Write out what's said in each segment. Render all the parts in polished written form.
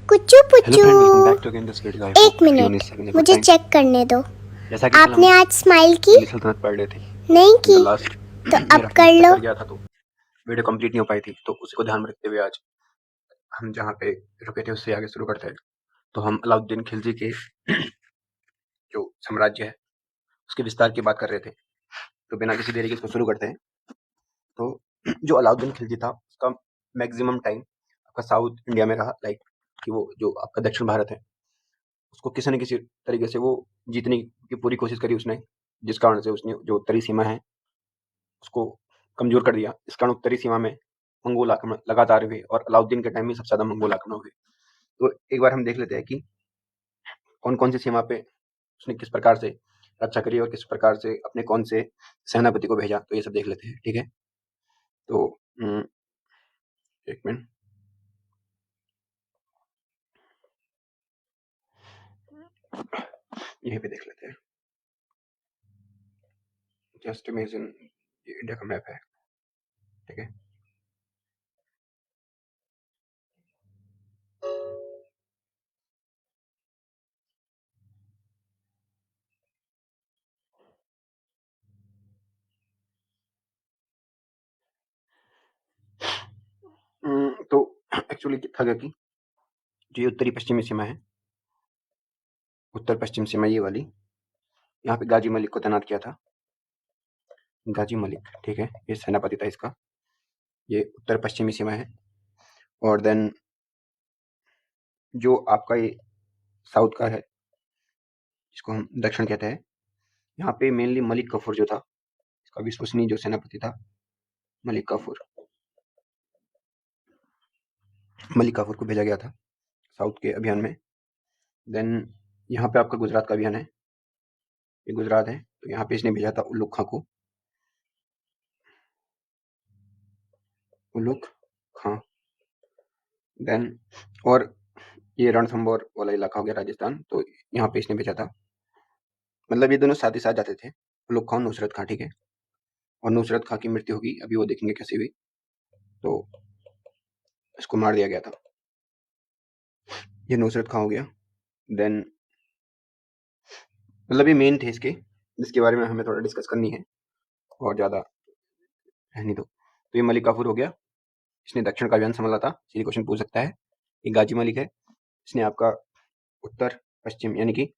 कुचू hello पुचू, friend, welcome back to again this video. I एक hope everyone minute is having a good मुझे time. Check करने दो। जैसा कि कल हम आपने आज स्माइल की? दिल्ली सल्तनत पढ़ रहे थे, नहीं इन द की लास्ट तो मेरा अब फोन कर स्टक लो। कर गया था, तो वीडियो कंप्लीट नहीं हो पाई थी। तो उसी को ध्यान में रखते हुए आज हम जहाँ पे रुके थे उससे आगे शुरू करते हैं। तो हम अलाउद्दीन खिलजी के जो साम्राज्य है उसके विस्तार की बात कर रहे थे। तो बिना किसी देरी के इसको शुरू करते हैं। तो जो अलाउद्दीन खिलजी था उसका मैक्सिमम टाइम आपका साउथ इंडिया में रहा, लाइक कि वो जो आपका दक्षिण भारत है उसको किसी न किसी तरीके से वो जीतने की पूरी कोशिश करी उसने, जिस कारण से उसने जो उत्तरी सीमा है उसको कमजोर कर दिया। इस कारण उत्तरी सीमा में मंगोल आक्रमण लगातार हुए और अलाउद्दीन के टाइम में सबसे ज्यादा मंगोल आक्रमण हुए। तो एक बार हम देख लेते हैं कि कौन कौन सी सीमा पे उसने किस प्रकार से रक्षा करी और किस प्रकार से अपने कौन से सेनापति को भेजा। तो ये सब देख लेते हैं, ठीक है। तो एक मिनट, यहीं पे देख लेते हैं। जस्ट इमेजिन ये इंडिया का मैप है, ठीक है। तो एक्चुअली था क्या कि जो ये उत्तरी पश्चिमी सीमा है, उत्तर पश्चिम सीमा ये वाली, यहाँ पे गाजी मलिक को तैनात किया था। गाजी मलिक, ठीक है, ये सेनापति था इसका। ये उत्तर पश्चिमी सीमा है। और देन जो आपका ये साउथ का है जिसको हम दक्षिण कहते हैं, यहाँ पे मेनली मलिक कफूर जो था, इसका विश्वसनीय जो सेनापति था मलिक काफूर, मलिक काफूर को भेजा गया था साउथ के अभियान में। देन यहाँ पे आपका गुजरात का अभियान है, ये गुजरात है, तो यहाँ पे इसने भेजा था उल्लुक खां को। उल्लुक खां। देन और ये रणथंभौर वाला इलाका हो गया राजस्थान, तो यहाँ पे इसने भेजा था। मतलब ये दोनों साथ ही साथ जाते थे, उल्लुक खां और नुसरत खां, ठीक है। और नुसरत खां की मृत्यु होगी, अभी वो देखेंगे कैसे हुई। तो इसको मार दिया गया था। ये नुसरत खां हो गया। देन मतलब ये मेन थे इसके, जिसके बारे में हमें थोड़ा डिस्कस करनी है और ज़्यादा रहनी दो। तो ये मलिक काफूर हो गया, इसने दक्षिण का अभियान संभाला था। सीधी क्वेश्चन पूछ सकता है। ये गाजी मलिक है, इसने आपका उत्तर पश्चिम यानी कि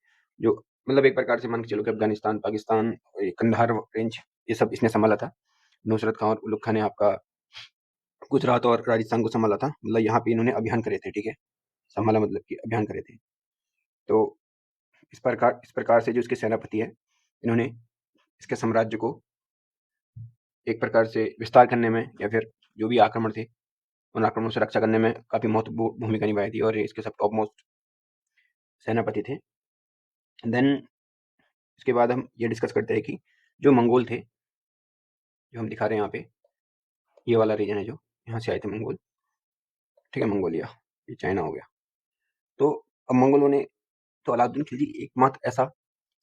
जो मतलब एक प्रकार से मान के चलो कि अफगानिस्तान, पाकिस्तान, ये कंधार रेंज, ये सब इसने संभाला था। नुसरत खां और उल्लुक खां ने आपका गुजरात और राजस्थान को संभाला था। मतलब यहाँ पे इन्होंने अभियान करे थे, ठीक है। संभाला मतलब कि अभियान करे थे। तो इस प्रकार से जो इसके सेनापति है, इन्होंने इसके साम्राज्य को एक प्रकार से विस्तार करने में या फिर जो भी आक्रमण थे उन आक्रमणों से रक्षा करने में काफी महत्वपूर्ण भूमिका निभाई थी और ये इसके सब टॉप मोस्ट सेनापति थे। देन इसके बाद हम ये डिस्कस करते हैं कि जो मंगोल थे, जो हम दिखा रहे हैं यहाँ पे, ये वाला रीजन है जो यहाँ से आए थे मंगोल, ठीक है, मंगोलिया, ये चाइना हो गया। तो अब मंगोलों ने, तो अलाउद्दीन खिलजी एकमात्र ऐसा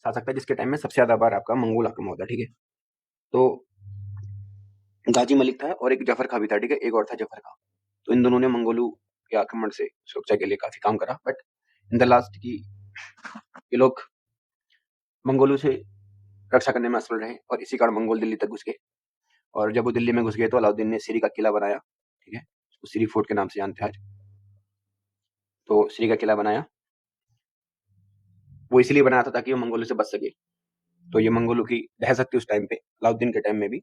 शासक था जिसके टाइम में सबसे ज्यादा बार आपका मंगोल आक्रमण होता, ठीक है। तो गाजी मलिक था और एक जफर खां भी था, ठीक है, एक और था जफर खां। तो इन दोनों ने मंगोलों के आक्रमण से सुरक्षा के लिए काफी काम करा। बट इन द लास्ट की ये लोग मंगोलों से रक्षा करने में असफल रहे और इसी कारण मंगोल दिल्ली तक घुस गए। और जब वो दिल्ली में घुस गए तो अलाउद्दीन ने सीरी का किला बनाया, ठीक है, उसको सीरी फोर्ट के नाम से जानते हैं आज। तो सीरी का किला बनाया, वो इसलिए बनाया था ताकि वो मंगोलों से बच सके। तो ये मंगोलों की दहशत थी उस टाइम पे, अलाउद्दीन के टाइम में भी,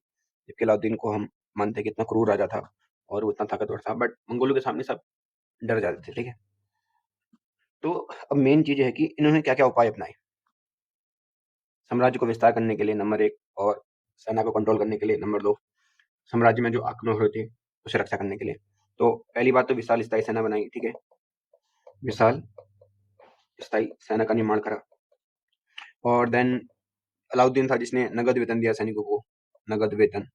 जबकि अलाउद्दीन को हम मानते हैं कि इतना क्रूर राजा था और वो इतना ताकतवर था, बट मंगोलों के सामने सब डर जाते थे, ठीक है। तो अब मेन चीज है कि इन्होंने क्या क्या उपाय अपनाए साम्राज्य को विस्तार करने के लिए, नंबर एक, और सेना को कंट्रोल करने के लिए, नंबर दो, साम्राज्य में जो आक्रमण हुए थे उसे रक्षा करने के लिए। तो पहली बात तो विशाल स्थायी सेना बनाई, ठीक है, विशाल स्थायी सेना का निर्माण करा। और देन अलाउद्दीन था जिसने नगद वेतन दिया सैनिकों को, नगद वेतन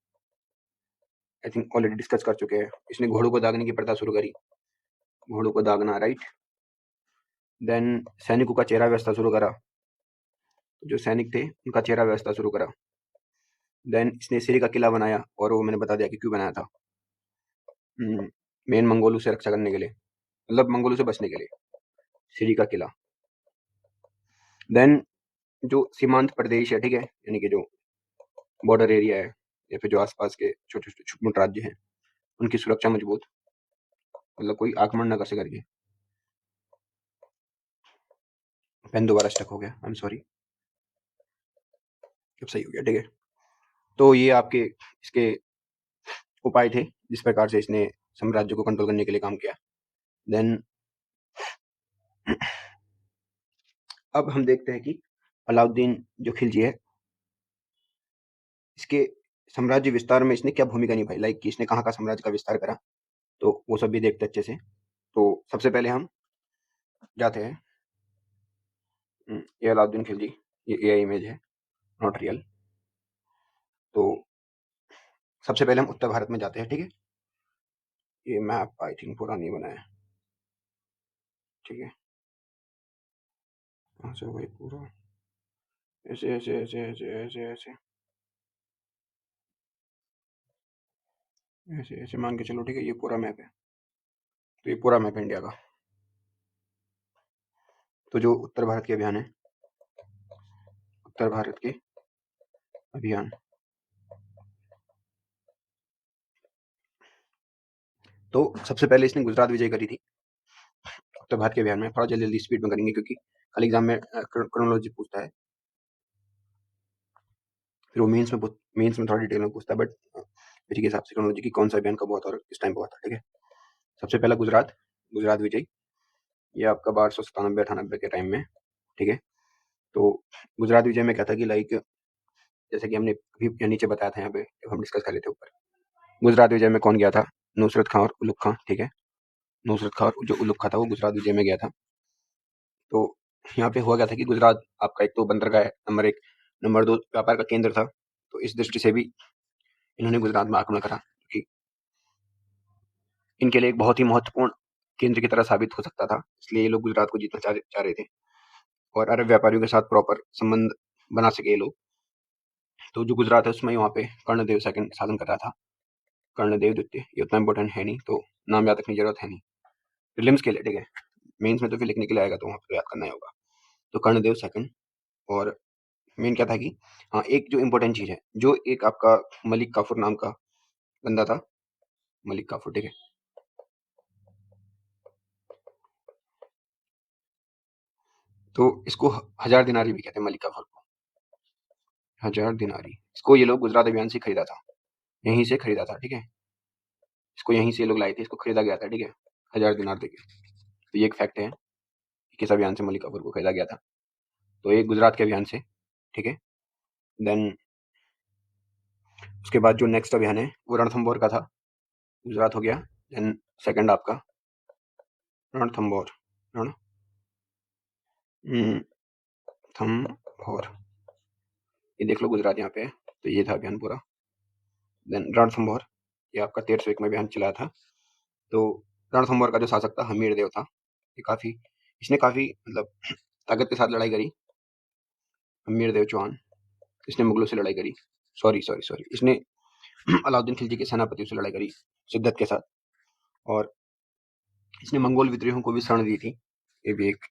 आई थिंक ऑलरेडी डिस्कस कर चुके हैं। इसने घोड़ों को दागने की प्रथा शुरू करी, घोड़ों को दागना, राइट। देन सैनिकों का चेहरा व्यवस्था शुरू करा, जो सैनिक थे उनका चेहरा व्यवस्था शुरू करा। देन इसने सीरी का किला बनाया और वो मैंने बता दिया कि क्यों बनाया था, मेन मंगोलों से रक्षा करने के लिए, मतलब मंगोलों से बचने के लिए। श्री का किला। देन जो सीमांत प्रदेश है, ठीक है, यानी कि जो बॉर्डर एरिया है या फिर जो आसपास के छोटे छोटे छोटे मोटे राज्य हैं, उनकी सुरक्षा मजबूत, मतलब कोई आक्रमण ना कर सके करके। पेन दोबारा स्टक हो गया, आई एम सॉरी। अब सही हो गया, ठीक है। तो ये आपके इसके उपाय थे जिस प्रकार से इसने साम्राज्य को कंट्रोल करने के लिए काम किया। देन अब हम देखते हैं कि अलाउद्दीन जो खिलजी है, इसके साम्राज्य विस्तार में इसने क्या भूमिका निभाई, लाइक कि इसने कहाँ का साम्राज्य का विस्तार करा, तो वो सब भी देखते हैं अच्छे से। तो सबसे पहले हम जाते हैं, ये अलाउद्दीन खिलजी, ये एआई इमेज है, नॉट रियल। तो सबसे पहले हम उत्तर भारत में जाते हैं, ठीक है। ये मैप आई थिंक पूरा नहीं बना है, ठीक है। ऐसे भाई पूरा ऐसे ऐसे ऐसे ऐसे ऐसे ऐसे ऐसे ऐसे मान के चलो, ठीक है। ये पूरा मैप है, तो ये पूरा मैप है इंडिया का। तो जो उत्तर भारत के अभियान है, उत्तर भारत के अभियान, तो सबसे पहले इसने गुजरात विजय करी थी उत्तर भारत के अभियान में। थोड़ा जल्दी जल्दी स्पीड में करेंगे क्योंकि कल एग्जाम में क्रोनोलॉजी पूछता है, फिर वो मेंस में थोड़ा डिटेल में पूछता है, बट मेरे हिसाब से क्रोनोलॉजी की कौन सा अभियान कब हुआ था और किस टाइम पे हुआ था, ठीक है। सबसे पहला गुजरात विजय, ये आपका 1297-98 के टाइम में, ठीक है। तो गुजरात विजय में क्या था कि लाइक जैसे कि हमने अभी यहाँ नीचे बताया था, यहाँ पे जब हम डिस्कस कर रहे थे ऊपर, गुजरात विजय में कौन गया था, नुसरत खां और उलुग खां, ठीक है। नुसरत खां और जो उलुग खां था वो गुजरात विजय में गया था। तो यहाँ पे हुआ क्या था कि गुजरात आपका एक तो बंदरगाह है, नंबर एक, नंबर दो व्यापार का केंद्र था। तो इस दृष्टि से भी इन्होंने गुजरात में आक्रमण करा, कि इनके लिए एक बहुत ही महत्वपूर्ण केंद्र की तरह साबित हो सकता था, इसलिए ये लोग गुजरात को जीतना चाह रहे थे और अरब व्यापारियों के साथ प्रॉपर संबंध बना सके ये लोग। तो जो गुजरात है उसमें वहाँ पे कर्णदेव सेकंड शासन कर रहा था, कर्णदेव द्वितीय। ये उतना इंपॉर्टेंट है नहीं, तो नाम याद रखने की जरूरत है नहीं प्रीलिम्स के लिए, ठीक है। मेंस में तो फिर लिखने के लिए आएगा, तो वहाँ पे याद करना ही होगा। तो कर्णदेव सेकंड, और मेन क्या था कि हाँ, एक जो इम्पोर्टेंट चीज है, जो एक आपका मलिक काफूर नाम का बंदा था, मलिक काफूर, ठीक है। तो इसको 1000 दिनारी भी कहते हैं, मलिक काफूर को 1000 दिनारी। इसको ये लोग गुजरात अभियान से खरीदा था, यहीं से खरीदा था, ठीक है। इसको यहीं से ये लोग लाए थे, इसको खरीदा गया था, ठीक है, 1000 दिनार देके। तो ये एक फैक्ट है, किस अभियान से मलिक काफूर को खरीदा गया था। तो ये गुजरात के अभियान से, ठीक है। देन उसके बाद जो नेक्स्ट अभियान है वो रणथंभौर का था, गुजरात हो गया। देन सेकंड आपका रणथंभौर, रणथंभौर, ये देख लो गुजरात यहाँ पे है। तो ये था अभियान पूरा। देन रणथंभौर, ये आपका 1301 में अभियान चलाया था। तो रणथंभौर का जो शासक था हमीर देव था, ये इसने काफी मतलब ताकत के साथ लड़ाई करी। हमीर देव चौहान, इसने मुगलों से लड़ाई करी, सॉरी सॉरी सॉरी, इसने अलाउद्दीन खिलजी के सेनापतियों से लड़ाई करी शिद्दत के साथ, और इसने मंगोल विद्रोहियों को भी शरण दी थी, ये भी एक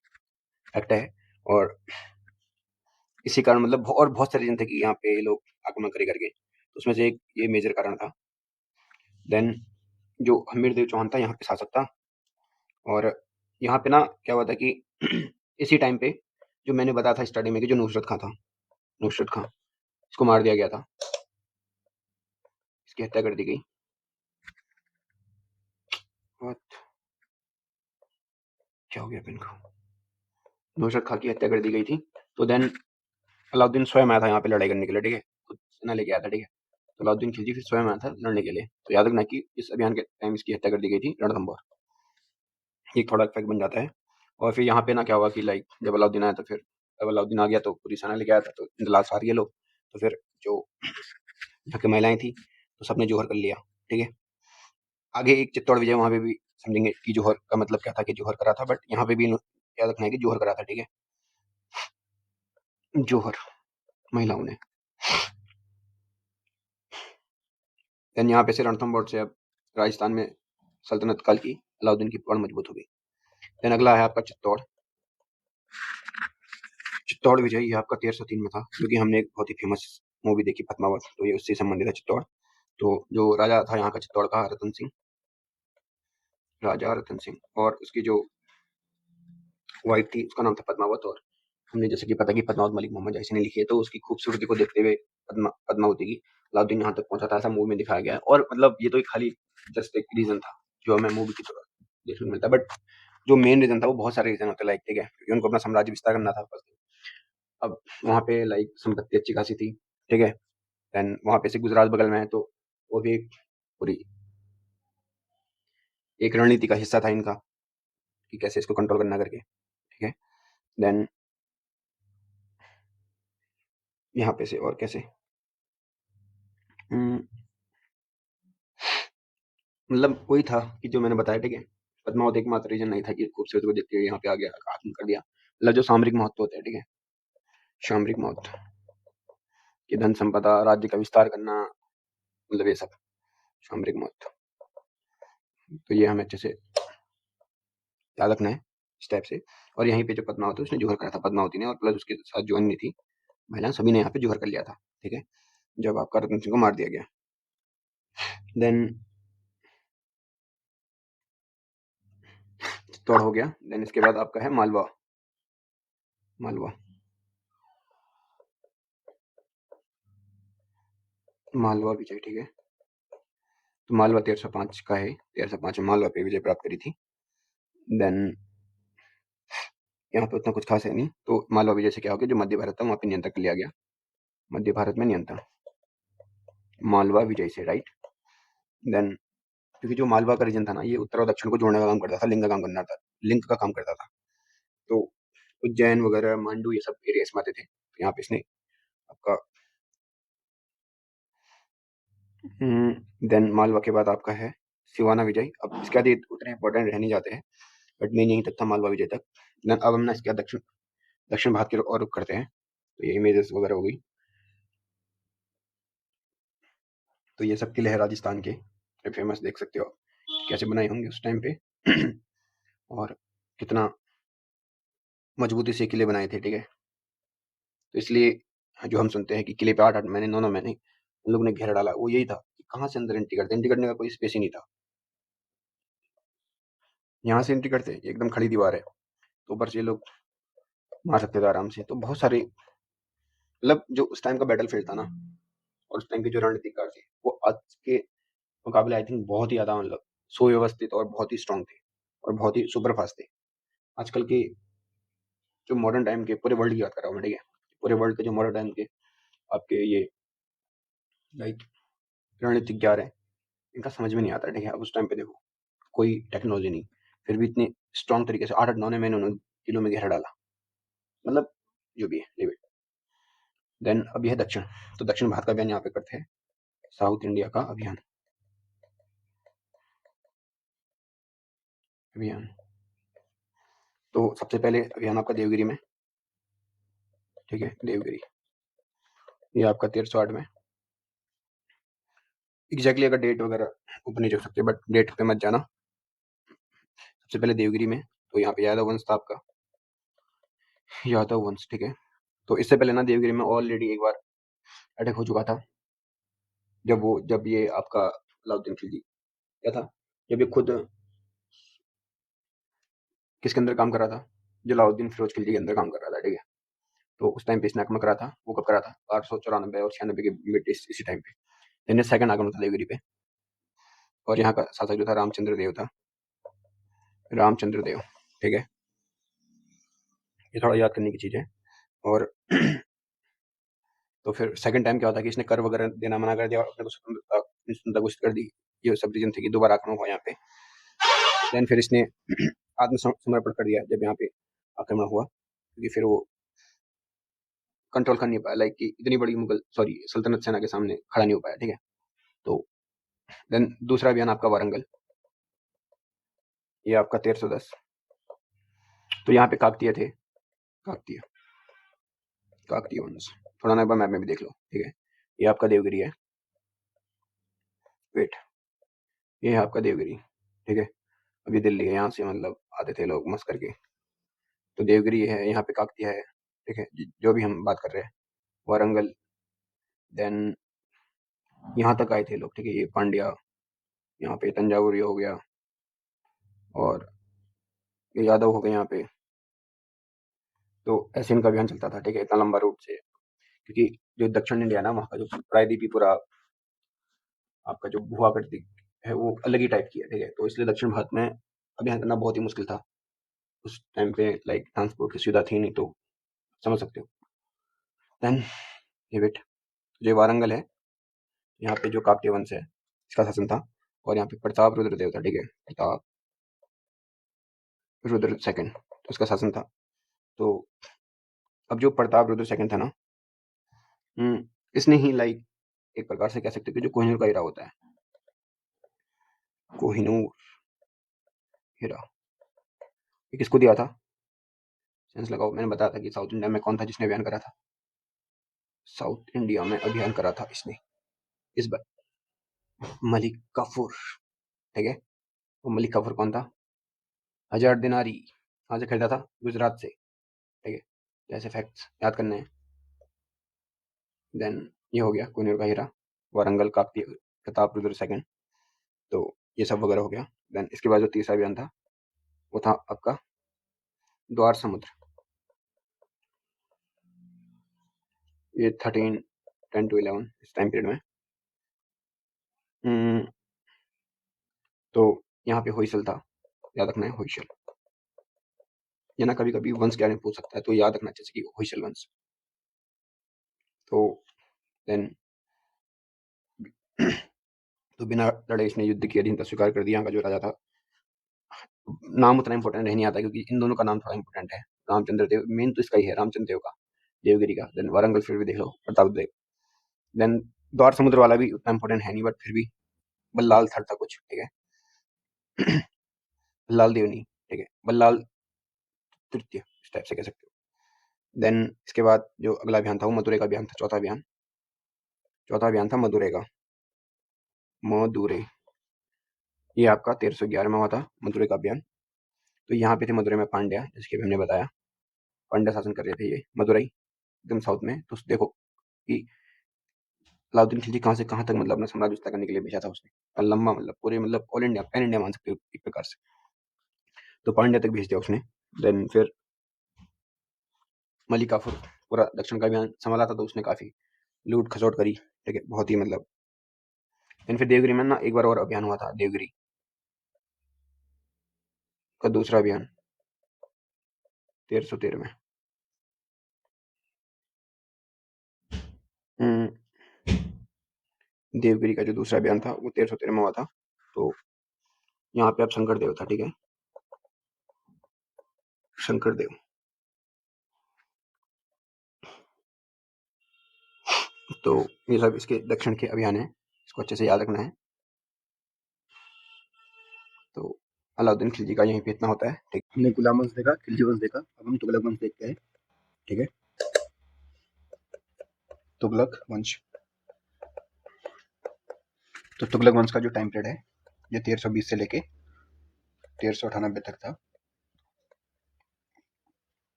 फैक्ट है। और इसी कारण मतलब और बहुत सारे रीजन थे कि यहाँ पे ये लोग आक्रमण करे करके, तो उसमें से एक ये मेजर कारण था। देन जो हमीर देव चौहान था यहाँ पे शासक था, और यहाँ पे ना क्या हुआ था कि इसी टाइम पे जो मैंने बताया था स्टार्टिंग में कि जो नुसरत खां था, नुसरत खां, इसको मार दिया गया था, इसकी हत्या कर दी गई। What? क्या हो गया पेन को, नुसरत खां की हत्या कर दी गई थी। तो देन अलाउद्दीन स्वयं आया था यहाँ पे लड़ाई करने के लिए, ठीक है, खुद सेना लेके आया था, ठीक है। तो अलाउद्दीन खिलजी फिर स्वयं आया था लड़ने के लिए। तो याद रखना कि इस अभियान के टाइम इसकी हत्या कर दी गई थी, रणथंभौर, एक थोड़ा फैक्ट बन जाता है। और फिर यहाँ पे ना क्या हुआ कि लाइक जब अलाउद्दीन आया, तो फिर जब अलाउद्दीन आ गया तो पूरी सेना लेके आया था, तो इंदलास हार गए लोग। तो फिर जो यहाँ की महिलाएं थी तो सबने जोहर कर लिया, ठीक है। आगे एक चित्तौड़ विजय, वहां पे भी समझेंगे कि जोहर का मतलब क्या था, कि जोहर करा था, बट यहाँ पे भी याद रखना है कि जोहर करा था, ठीक है, जोहर महिलाओं ने। देन यहाँ पे से रणथंभौर से अब राजस्थान में सल्तनत काल की अलाउद्दीन की पकड़ मजबूत हो गई। देन अगला है आपका चित्तौड़, चित्तौड़ विजय ये आपका 1303 में था, क्योंकि हमने एक बहुत ही फेमस मूवी देखी पद्मावत, तो ये उससे संबंधित है चित्तौड़। तो जो राजा था यहाँ का चित्तौड़ का, रतन सिंह, राजा रतन सिंह, और उसकी जो वाइफ थी उसका नाम था पद्मावत। और हमने जैसे कि पता कि पद्मावत मलिक मोहम्मद जैसी ने लिखी है, तो उसकी खूबसूरती को देखते हुए पद्मावती की अलाउद्दीन यहाँ तक पहुंचा था, ऐसा मूवी में दिखाया गया है। और मतलब ये तो एक खाली जस्ट एक रीजन था जो हमें मूवी की तरह देखने को मिलता है, बट जो मेन रीजन था वो बहुत सारे रीजन होते हैं, लाइक ठीक है, क्योंकि उनको अपना साम्राज्य विस्तार करना था। अब वहाँ पे लाइक संपत्ति अच्छी खासी थी, ठीक है। देन वहाँ पे से गुजरात बगल में है, तो वो भी एक पूरी एक रणनीति का हिस्सा था इनका कि कैसे इसको कंट्रोल करना करके, ठीक है। देन यहाँ पे से और कैसे मतलब वही था कि जो मैंने बताया, ठीक है। पद्मावत एकमात्र रीजन नहीं था कि खूबसूरती को देखते हुए यहाँ पे आ गया, आत्म कर दिया। मतलब जो सामरिक महत्व होता है, ठीक है, सामरिक महत्व कि धन संपदा, राज्य का विस्तार करना, मतलब ये सब सामरिक महत्व। तो ये हमें अच्छे से याद रखना है इस टाइप से। और यहीं पे जो पद्मावती उसने जोहर करा था, पद्मावती ने, और प्लस उसके साथ जो अन्य थी महिलाएं, सभी ने यहाँ पे जोहर कर लिया था, ठीक है, जब आपका रतन सिंह को मार दिया गया। देन चित्तौड़ हो गया। देन इसके बाद आपका है मालवा, मालवा, मालवा विजय, ठीक है। तो मालवा 1305 का है, 1305 में मालवा पे विजय प्राप्त करी थी। देन यहाँ पे उतना कुछ खास है नहीं। तो मालवा विजय से क्या हो गया, जो मध्य भारत था वहाँ पे नियंत्रण कर लिया गया, मध्य भारत में नियंत्रण मालवा विजय से, राइट। देन क्योंकि जो मालवा का रीजन था ना, ये उत्तर और दक्षिण को जोड़ने का काम करता था, लिंक का काम करना था, लिंक का काम करता था। तो उज्जैन वगैरह, मांडू, ये सब एरिया इसमें आते थे। तो यहाँ पे इसने आपका देन मालवा के बाद आपका है सिवाना विजय। अब इसके बाद ये उतने इंपॉर्टेंट रह नहीं जाते हैं, बट मेन यहीं तक था मालवा विजय तक। देन अब हम ना इसके बाद दक्षिण दक्षिण भारत की और रुख करते हैं। तो ये इमेजेस वगैरह हो गई। तो ये सब किले हैं राजस्थान के, फेमस, देख सकते हो आप कैसे बनाए होंगे उस टाइम पे और कितना मजबूती से किले बनाए थे, ठीक है। तो इसलिए जो हम सुनते हैं कि किले पे 8-8 महीने, 9-9 महीने उन लोगों ने घेरा डाला, वो यही था कि कहाँ से अंदर एंट्री करते, एंट्री करने का कोई स्पेस ही नहीं था। यहाँ से एंट्री करते, एकदम खड़ी दीवार है, तो ऊपर से ये लोग मार सकते थे आराम से। तो बहुत सारे मतलब जो उस टाइम का बैटल फील्ड था ना, और उस टाइम के जो रणनीतिकार थे, वो आज के मुकाबले आई थिंक बहुत ही ज्यादा मतलब सुव्यवस्थित और बहुत ही स्ट्रांग थे और बहुत ही सुपर फास्ट थे। आजकल के जो मॉडर्न टाइम के, पूरे वर्ल्ड की बात कर रहा हूँ मैं, ठीक है, पूरे वर्ल्ड के जो मॉडर्न टाइम के आपके ये लाइक रणनीतिज्ञ है, इनका समझ में नहीं आता, ठीक है। अब उस टाइम पे देखो कोई टेक्नोलॉजी नहीं, फिर भी इतने स्ट्रांग तरीके से 8-8 9 महीने उन्होंने किलों में घेरा डाला, मतलब जो भी है लिव इट। देन अब यह दक्षिण, तो दक्षिण भारत का अभियान यहाँ पे करते हैं, साउथ इंडिया का अभियान, अभियान। तो सबसे पहले अभियान आपका देवगिरी में, ठीक है, देवगिरी, ये आपका 1308 में। एग्जैक्टली अगर डेट वगैरह ऊपर नहीं चल सकते, बट डेट पे मत जाना। सबसे पहले देवगिरी में, तो यहाँ पे यादव वंश था आपका, यादव वंश, ठीक है। तो इससे पहले ना देवगिरी में ऑलरेडी एक बार अटैक हो चुका था, जब ये आपका अलाउद्दीन खिलजी क्या था, जब ये खुद किसके अंदर काम कर रहा था, जलालुद्दीन फिरोज खिलजी के अंदर काम कर रहा था, ठीक है। तो उस टाइम पे इसने आक्रमण करा था, वो कब करा था, 894 और 96 के बीच, इसी टाइम पे इन्हें सेकंड आक्रमण था देवगिरी पे। और यहाँ का शासक जो था रामचंद्र देव था, रामचंद्र देव, ठीक है। ये थोड़ा याद करने की चीज है। और तो फिर सेकंड टाइम क्या होता है कि इसने कर वगैरह देना मना कर दिया और अपने को स्वतंत्रता घोषित कर दी। ये सब रीजन थे कि दोबारा आक्रमण हुआ यहाँ पे। देन फिर इसने आत्मसमर्पण कर दिया जब यहाँ पे आक्रमण हुआ, क्योंकि फिर वो कंट्रोल कर नहीं पाया, लाइक कि इतनी बड़ी मुगल सॉरी सल्तनत सेना के सामने खड़ा नहीं हो पाया, ठीक है। तो देन दूसरा अभियान आपका वारंगल, ये आपका 1310। तो यहाँ पे काकतीय थे, काकतीय, काकतीय वंश, थोड़ा ना एक बार मैप में भी देख लो, ठीक है। ये आपका देवगिरी है, वेट, ये है आपका देवगिरी, ठीक है। अभी दिल्ली है, यहाँ से मतलब आते थे लोग मस्त करके। तो देवगिरी है, यहाँ पे काकतीय है, ठीक है, जो भी हम बात कर रहे हैं, वारंगल, देन यहाँ तक आए थे लोग, ठीक है, ये पांड्या, यहाँ पे तंजावुर ये हो गया, और ये यादव हो गए यहाँ पे। तो ऐसे इनका अभियान चलता था, ठीक है, इतना लंबा रूट से, क्योंकि जो दक्षिण इंडिया ना, वहाँ का जो प्रायद्वीपी पूरा आपका जो भूआकृति है वो अलग ही टाइप की है, ठीक है, तो इसलिए दक्षिण भारत में अभियान करना बहुत ही मुश्किल था उस टाइम पे, लाइक ट्रांसपोर्ट की सुविधा थी नहीं, तो समझ सकते हो। देन ये वेट, जो वारंगल है, यहाँ पे जो काकतीय वंश है इसका शासन था, और यहाँ पे प्रताप रुद्र देव था, ठीक है, प्रताप रुद्र सेकंड, तो इसका शासन था। तो अब जो प्रताप रुद्र सेकंड था ना, इसने ही लाइक एक प्रकार से कह सकते हो कि जो कोहिनूर का हीरा होता है, कोहिनूर हीरा, ये किसको दिया था? सेंस लगाओ, मैंने बताया था कि साउथ इंडिया में कौन था जिसने अभियान करा था, साउथ इंडिया में अभियान करा था इसने इस बार, मलिक काफूर, ठीक है। वो मलिक काफूर कौन था? 1000 दिनारी कहाँ से खरीदा था? गुजरात से, ठीक है, तो ऐसे फैक्ट्स याद करने हैं। देन ये हो गया कोहिनूर का हीरा, वारंगल, काकतीय, प्रताप रुद्र सेकंड, तो ये सब वगैरह हो गया। देन इसके बाद जो तीसरा अभियान था वो था आपका द्वार समुद्र, ये 1310 to 11 इस टाइम पीरियड में। तो यहाँ पे होयसल था, याद रखना है, होयसल, ये ना कभी कभी वंश क्या नहीं पूछ सकता है, तो याद रखना चाहिए कि होयसल वंश। तो देन तो बिना लड़े इसने युद्ध की अधीनता स्वीकार कर दी। यहाँ का जो राजा था, नाम उतना इंपॉर्टेंट नहीं आता क्योंकि इन दोनों का नाम थोड़ा इंपॉर्टेंट है, रामचंद्र देव, मेन तो इसका ही है, रामचंद्र देव का, देवगिरी का। देन वारंगल फिर भी देख लो, प्रताप देव। देन द्वार समुद्र वाला भी उतना इंपॉर्टेंट है नहीं, बट फिर भी बल्लाल थर्ड था कुछ, ठीक है, बल्लाल देव नहीं, ठीक है, बल्लाल तृतीय, इस टाइप से कह सकते हो। देन इसके बाद जो अगला अभियान था वो मदुरै का अभियान था, चौथा अभियान था मदुरै का, मदुरै, ये आपका 1311 में हुआ था मदुरै का अभियान। तो यहाँ पे थे मदुरै में पांड्या, जैसे कि हमने बताया, पांड्या शासन कर रहे थे ये मदुरै, एकदम साउथ में। तो देखो कि अलाउद्दीन खिलजी कहाँ से कहाँ तक मतलब अपना साम्राज्य विस्तार करने के लिए भेजा था उसने, और लंबा, मतलब पूरे, मतलब ऑल इंडिया, पैन इंडिया मान सकते हो एक प्रकार से, तो पांड्या तक भेज दिया उसने। देन फिर मलिक काफूर पूरा दक्षिण का अभियान संभाला था, तो उसने काफी लूट खसोट करी, ठीक है, बहुत ही मतलब। देन फिर देवगिरी में ना एक बार और अभियान हुआ था, देवगिरी का दूसरा अभियान 1313 में। देवगिरी का जो दूसरा अभियान था वो 1313 में हुआ था। तो यहाँ पे अब शंकरदेव था, ठीक है, शंकरदेव। तो ये सब इसके दक्षिण के अभियान है, इसको अच्छे से याद रखना है। तो अलाउद्दीन खिलजी का यहीं पे इतना होता है, ठीक। हमने गुलाम वंश देखा, खिलजी वंश देखा, अब हम तुगलक वंश देखते हैं, ठीक है। तुगलक वंश, तो तुगलक वंश का जो टाइम पीरियड है ये 1320 से लेके 1398 तक था।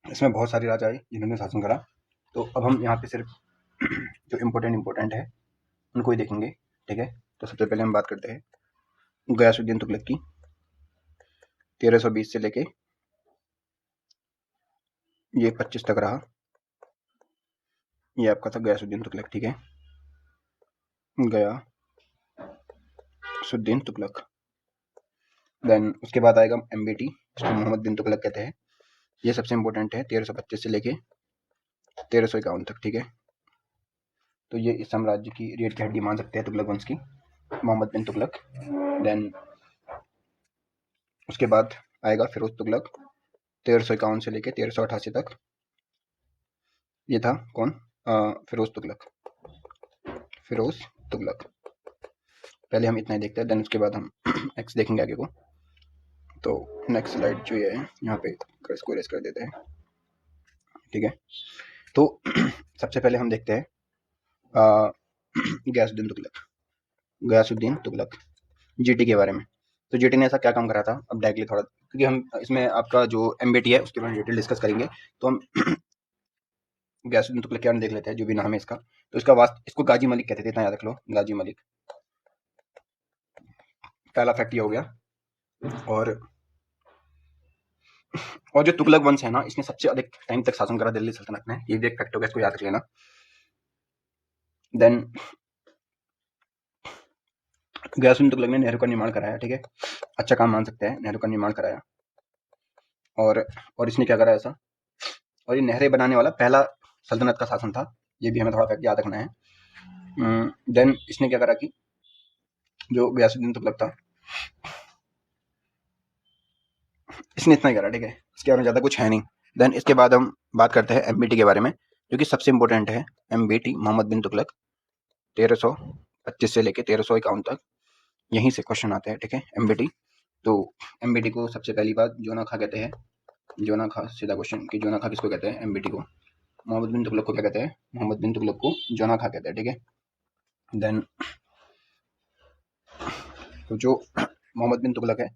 इसमें बहुत सारे राजा आए जिन्होंने शासन करा। तो अब हम यहाँ पे सिर्फ जो इम्पोर्टेंट है उनको ही देखेंगे, ठीक है। तो सबसे पहले हम बात करते हैं गयासुद्दीन तुगलक की, 1320 से लेके ये 25 तक रहा, ये आपका था गयासुद्दीन तुगलक, ठीक है, गयासुद्दीन तुगलक। देन उसके बाद आएगा एमबीटी, जिसको मोहम्मद बिन तुगलक कहते हैं, ये सबसे इम्पोर्टेंट है, 1325 से लेके 1351 तक, ठीक है। तो ये इस साम्राज्य की रीढ़ की हड्डी मान सकते हैं तुगलक वंश की, मोहम्मद बिन तुगलक। देन उसके बाद आएगा फिरोज तुगलक, 1351 से लेके 1388 तक, ये था कौन? फिरोज तुगलक, फिरोज तुगलक। पहले हम इतना ही देखते हैं, देन उसके बाद हम नेक्स्ट देखेंगे आगे को। तो नेक्स्ट स्लाइड जो है यहाँ पे इसको रेस कर देते हैं, ठीक है। तो सबसे पहले हम देखते हैं गयासुद्दीन तुगलक, गयासुद्दीन तुगलक, जीटी के बारे में। तो जीटी ने ऐसा क्या काम करा था, अब डायरेक्टली थोड़ा, क्योंकि हम इसमें आपका जो एमबीटी है उसके बारे में डिटेल डिस्कस करेंगे, तो हम गयासुद्दीन तुगलक के बारे में देख लेते हैं, जो भी नाम है इसका। तो इसको गाजी मलिक कहते थे, इतना याद रख लो, गाजी मलिक। पहला फैक्ट ये हो गया। और जो तुगलक वंश है ना, इसने सबसे अधिक टाइम तक शासन करा दिल्ली सल्तनत में, ये भी एक फैक्ट हो गया, इसको याद रख लेना। देन गयासुद्दीन तुगलक ने नेहरू का निर्माण कराया, ठीक है, अच्छा काम मान सकते हैं, नेहरू का निर्माण कराया। और इसने क्या करा ऐसा, और ये नहरें बनाने वाला पहला सल्तनत का शासन था, ये भी हमें थोड़ा फैक्ट याद रखना है। देन इसने क्या करा कि जो गयासुद्दीन तुगलक था, इसने इतना ही करा, ठीक है, इसके बारे में ज़्यादा कुछ है नहीं। देन इसके बाद हम बात करते हैं एमबीटी के बारे में, जो कि सबसे इंपॉर्टेंट है। एमबीटी मोहम्मद बिन तुगलक 1325 से लेके 1351 तक, यहीं से क्वेश्चन आते हैं, ठीक है, एमबीटी। तो एमबीटी को सबसे पहली बात जोना खा कहते हैं, जोना खा, सीधा क्वेश्चन कि जोना खा किसको कहते हैं, एमबीटी को। मोहम्मद बिन तुगलक को क्या कहते हैं, मोहम्मद बिन तुगलक को जोना खा कहते हैं, ठीक है। देन तो जो मोहम्मद बिन तुगलक है,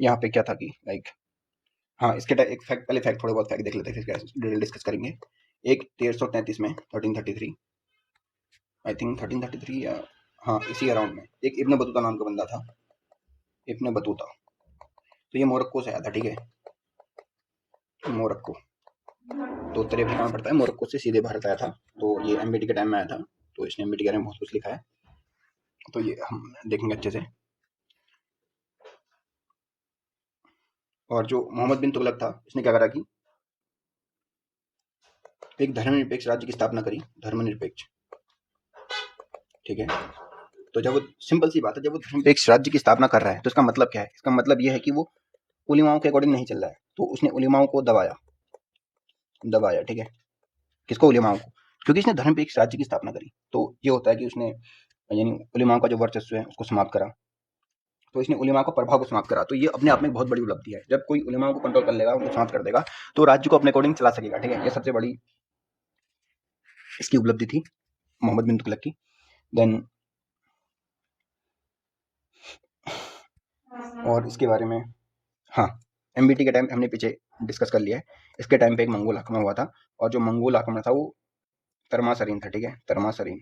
यहाँ पे क्या था कि लाइक, हाँ, इसके एक फैक्ट, पहले फैक्ट, थोड़े बहुत फैक्ट देख लेते हैं, फिर डिटेल डिस्कस करेंगे। एक 1333 में, 1333 आई थिंक, 1333 या हाँ इसी अराउंड में, एक इब्न बतूता नाम का बंदा था, इब्न बतूता। तो ये मोरक्को से आया था, ठीक है, मोरक्को, तो उत्तरी अफ्रीका में पड़ता है, मोरक्को से सीधे भारत आया था। तो ये एमबीटी के टाइम में आया था, तो इसने एमबीटी के बारे में बहुत कुछ लिखा है, तो ये हम देखेंगे अच्छे से। और जो मोहम्मद बिन तुगलक था, इसने क्या करा कि एक धर्मनिरपेक्ष राज्य की स्थापना करी, धर्मनिरपेक्ष, ठीक है। तो जब वो, सिंपल सी बात है, जब वो धर्मनिरपेक्ष राज्य की स्थापना कर रहा है, तो इसका मतलब क्या है, इसका मतलब ये है कि वो उलिमाओं के अकॉर्डिंग नहीं चल रहा है, तो उसने उलिमाओं को दबाया, ठीक है, किसको, उलिमाओं को, क्योंकि इसने धर्मनिरपेक्ष राज्य की स्थापना करी। तो ये होता है कि उसने, यानी उलिमाओं का जो वर्चस्व है उसको समाप्त करा, तो इसने उलिमा को प्रभाव को समाप्त करा। तो ये अपने आप में बहुत बड़ी उपलब्धि है, जब कोई उलिमाओं को कंट्रोल कर लेगा, उनको समाप्त कर देगा, तो राज्य को अपने अकॉर्डिंग चला सकेगा, ठीक है, ये सबसे बड़ी इसकी उपलब्धि थी मोहम्मद बिन तुगलक की। देन और इसके बारे में, हाँ, एमबीटी के टाइम हमने पीछे डिस्कस कर लिया है। इसके टाइम पे एक मंगोल आक्रमण हुआ था, और जो मंगोल आक्रमण था वो तरमासरीन था, ठीक है, तरमासरीन।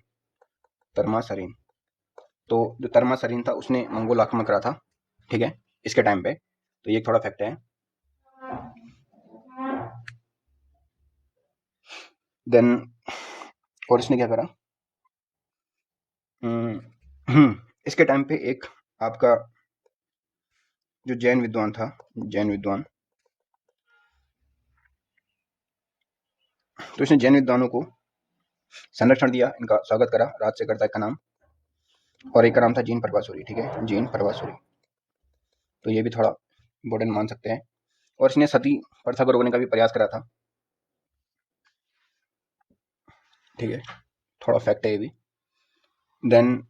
तो जो तरमासरीन था उसने मंगोल आक्रमण करा था, ठीक है, इसके टाइम पे। तो ये थोड़ा फैक्ट है। देन और इसने क्या करा, इसके टाइम पे एक आपका जो जैन विद्वान था, जैन विद्वान, तो इसने जैन विद्वानों को संरक्षण दिया, इनका स्वागत करा, राजशेखर था का नाम, और एक का नाम था जीन परवासुरी, ठीक है, जीन परवासुरी। तो ये भी थोड़ा इम्पोर्टेंट मान सकते हैं। और इसने सती प्रथा को रोकने का भी प्रयास करा था, ठीक है, थोड़ा फैक्ट है ये भी। देन